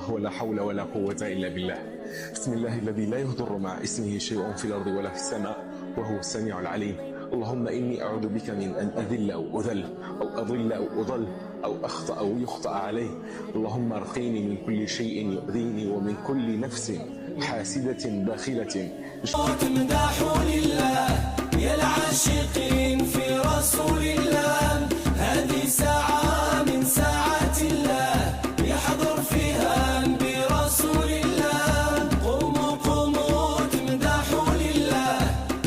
الله ولا حول ولا قوة إلا بالله. بسم الله الذي لا يضر مع اسمه شيء في الأرض ولا في السماء وهو السميع العليم. اللهم إني أعوذ بك من أن أذل أو أذل أو أضل أو أضل أو أخطأ أو يخطأ عليه. اللهم ارقيني من كل شيء يؤذيني ومن كل نفس حاسدة باخلة. مداح لله يا العاشقين في رسول الله، هذه ساعة من ساعات الله يحضر فيها برسول الله. قوموا قوموا مداح لله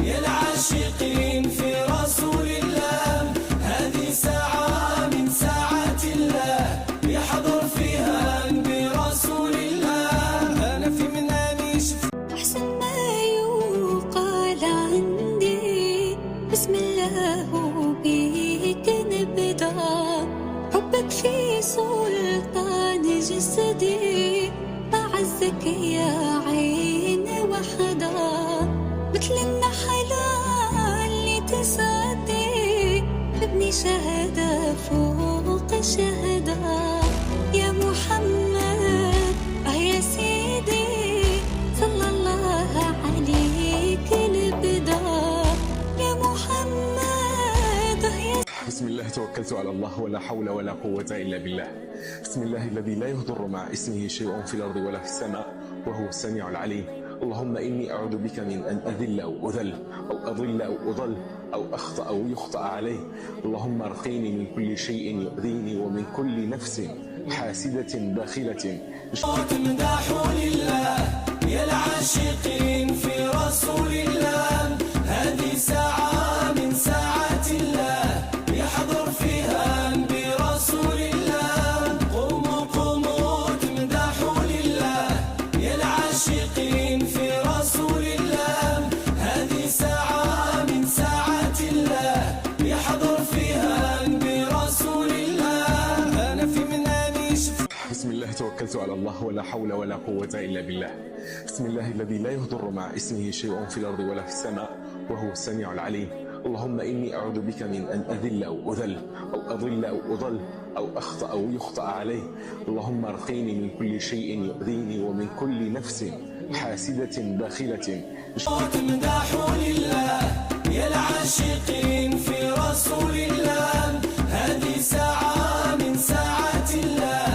يا العاشقين في رسول الله، هذه ساعة من ساعات الله يحضر فيها برسول الله. أنا في منامي شفت أحسن ما يقال عندي بسم الله وبيك نبدأ. حبك في سلطان جسدي أعزك يا عين وحدا، مثل النحلة اللي تصدي ابني شهادة فوق شهادة. يا محمد يا سيدي صلى الله عليك البدا. يا محمد يا بسم الله توكلت على الله ولا حول ولا قوة إلا بالله. بسم الله الذي لا يضر مع اسمه شيء في الأرض ولا في السماء وهو السميع العليم. اللهم إني أعوذ بك من أن أذل أو أذل أو أضل أو أضل أو أخطأ أو يخطأ عليه. اللهم ارقيني من كل شيء يؤذيني ومن كل نفس حاسدة باخلة. مداح لله يا العاشقين في رسول الله، هذه ساعة من ساعات الله يحضر فيها برسول الله. قوموا قوموا مداح لله يا العاشقين في رسول الله، هذه ساعة من ساعات الله يحضر فيها برسول الله. أنا في منامي شفت بسم الله توكلت على الله ولا حول ولا قوة إلا بالله. بسم الله الذي لا يضر مع اسمه شيء في الأرض ولا في السماء وهو السميع العليم. اللهم إني أعوذ بك من أن أذل أو أذل أو أضل أو أضل أو أخطأ أو يخطأ عليه. اللهم ارقيني من كل شيء يؤذيني ومن كل نفس حاسدة باخلة. مداح لله يا العاشقين في رسول الله، هذه ساعة من ساعات الله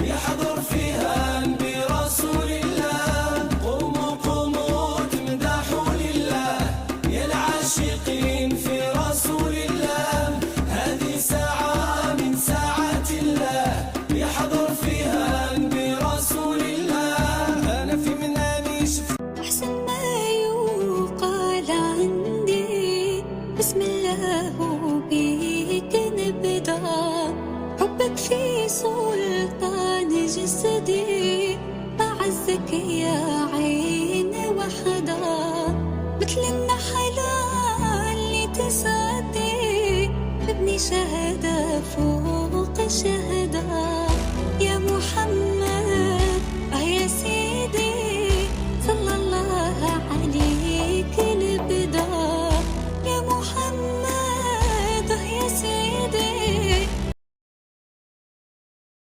يحضر فيها برسول الله. قوموا قوموا مداح لله يا العاشقين في رسول الله، هذه ساعة من ساعات الله يحضر فيها برسول الله. أنا في منامي شفت أحسن ما يقال عندي بسم الله وبيك نبدأ. حبك في سلطان جسدي أعزك يا عين وحدا، مثل النحلة اللي تصدي ابني شهادة فوق شهادة. يا محمد